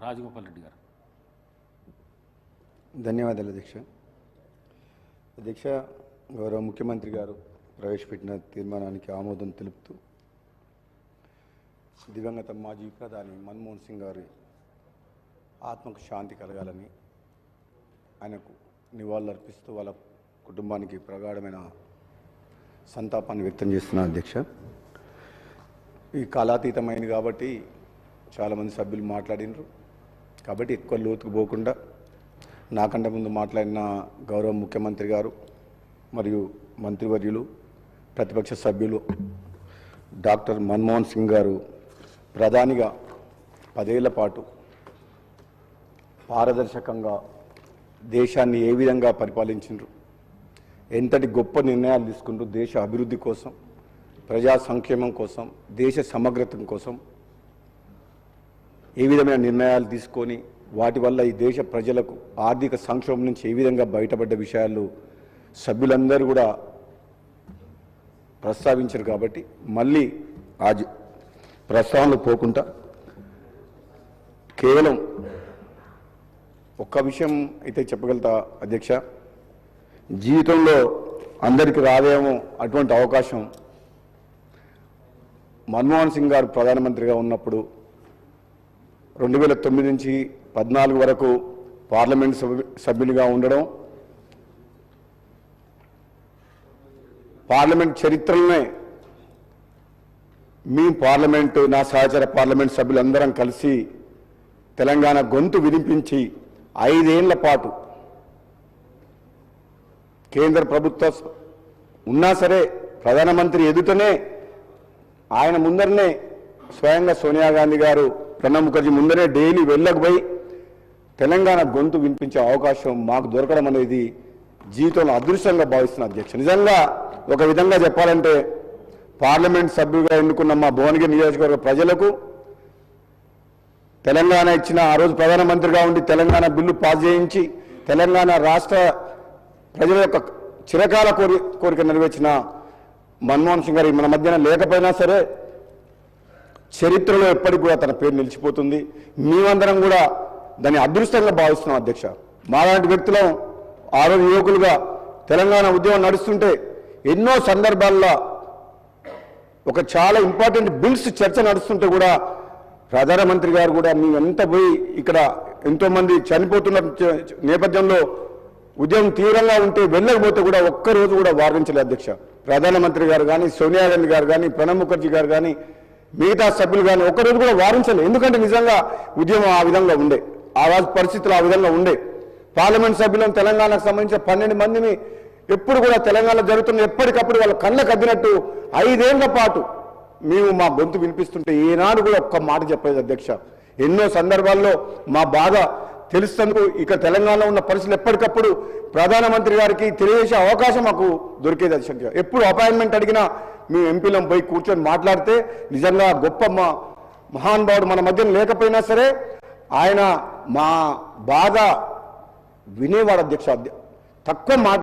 రాజగోపాల్ రెడ్డి గారు. ధన్యవాదాలు అధ్యక్ష. అధ్యక్ష, గౌరవ ముఖ్యమంత్రి గారు ప్రవేశపెట్టిన తీర్మానానికి ఆమోదం తెలుపుతూ దివంగత మాజీ ప్రధాని మన్మోహన్ సింగ్ గారి ఆత్మకు శాంతి కలగాలని ఆయనకు నివాళులర్పిస్తూ వాళ్ళ కుటుంబానికి ప్రగాఢమైన సంతాపాన్ని వ్యక్తం చేస్తున్నారు అధ్యక్ష. ఈ కాలాతీతమైంది కాబట్టి చాలామంది సభ్యులు మాట్లాడినారు కాబట్టి ఎక్కువ లోతుకు పోకుండా నాకంటే ముందు మాట్లాడిన గౌరవ ముఖ్యమంత్రి గారు మరియు మంత్రివర్యులు ప్రతిపక్ష సభ్యులు డాక్టర్ మన్మోహన్ సింగ్ గారు ప్రధానిగా 10 ఏళ్ల పాటు పారదర్శకంగా దేశాన్ని ఏ విధంగా పరిపాలించారు, ఎంతటి గొప్ప నిర్ణయాలు తీసుకుంటూ దేశ అభివృద్ధి కోసం, ప్రజా సంక్షేమం కోసం, దేశ సమగ్రత కోసం ఏ విధమైన నిర్ణయాలు తీసుకొని వాటి వల్ల ఈ దేశ ప్రజలకు ఆర్థిక సంక్షోభం నుంచి ఏ విధంగా బయటపడ్డ విషయాలు సభ్యులందరూ కూడా ప్రస్తావించారు. కాబట్టి మళ్ళీ ఆ ప్రస్తావనలు పోకుండా కేవలం ఒక్క విషయం అయితే చెప్పగలుగుతా అధ్యక్ష. జీవితంలో అందరికీ రాదేమో అటువంటి అవకాశం మన్మోహన్ సింగ్ గారు ప్రధానమంత్రిగా ఉన్నప్పుడు 2009 నుంచి 14 వరకు పార్లమెంట్ సభ్యునిగా ఉండడం, పార్లమెంట్ చరిత్రలోనే మీ పార్లమెంటు నా సహచర పార్లమెంట్ సభ్యులందరం కలిసి తెలంగాణ గొంతు వినిపించి 5 ఏళ్ల పాటు కేంద్ర ప్రభుత్వం ఉన్నా సరే ప్రధానమంత్రి ఎదుటనే ఆయన ముందరనే స్వయంగా సోనియా గాంధీ గారు, ప్రణబ్ ముఖర్జీ ముందరే డైలీ వెళ్ళకపోయి తెలంగాణ గొంతు వినిపించే అవకాశం మాకు దొరకడం అనేది జీవితంలో అదృష్టంగా భావిస్తున్న అధ్యక్ష. నిజంగా ఒక విధంగా చెప్పాలంటే పార్లమెంట్ సభ్యులుగా ఎన్నుకున్న మా భువనగిరి నియోజకవర్గ ప్రజలకు తెలంగాణ ఇచ్చిన ఆ రోజు ప్రధానమంత్రిగా ఉండి తెలంగాణ బిల్లు పాస్ చేయించి తెలంగాణ రాష్ట్ర ప్రజల యొక్క చిరకాల కోరిక నెరవేర్చిన మన్మోహన్ సింగ్ గారి మన మధ్యన లేకపోయినా సరే చరిత్రలో ఎప్పటికి కూడా తన పేరు నిలిచిపోతుంది. మేమందరం కూడా దాన్ని అదృష్టంగా భావిస్తున్నాం అధ్యక్ష. మాలాంటి వ్యక్తులం ఆ రోజు యువకులుగా తెలంగాణ ఉద్యమం నడుస్తుంటే ఎన్నో సందర్భాల్లో ఒక చాలా ఇంపార్టెంట్ బిల్స్ చర్చ నడుస్తుంటే కూడా ప్రధానమంత్రి గారు కూడా మేము ఎంత పోయి ఇక్కడ ఎంతోమంది చనిపోతున్న నేపథ్యంలో ఉద్యమం తీవ్రంగా ఉంటే వెళ్ళకపోతే కూడా ఒక్కరోజు కూడా వారించలేదు అధ్యక్ష. ప్రధానమంత్రి గారు కానీ, సోనియా గాంధీ గారు కానీ, ప్రణబ్ ముఖర్జీ గారు కానీ, మిగతా సభ్యులు కానీ ఒక్కరోజు కూడా వారించలేదు. ఎందుకంటే నిజంగా ఉద్యమం ఆ విధంగా ఉండే, ఆ పరిస్థితులు ఆ విధంగా ఉండే. పార్లమెంట్ సభ్యులను తెలంగాణకు సంబంధించిన 12 మందిని ఎప్పుడు కూడా తెలంగాణ జరుగుతున్న ఎప్పటికప్పుడు వాళ్ళ కళ్ళకు అద్దినట్టు 5 ఏళ్ల పాటు మేము మా గొంతు వినిపిస్తుంటే ఏనాడు కూడా ఒక్క మాట చెప్పలేదు అధ్యక్ష. ఎన్నో సందర్భాల్లో మా బాధ తెలుస్తున్నందుకు ఇక తెలంగాణలో ఉన్న పరిస్థితులు ఎప్పటికప్పుడు ప్రధానమంత్రి గారికి తెలియజేసే అవకాశం మాకు దొరికేది అధ్యక్ష. ఎప్పుడు అపాయింట్మెంట్ అడిగినా మేము ఎంపీలం పోయి కూర్చొని మాట్లాడితే నిజంగా గొప్ప మా మహానుభావుడు మన మధ్యన లేకపోయినా సరే ఆయన మా బాధ వినేవాడు అధ్యక్ష. తక్కువ మాట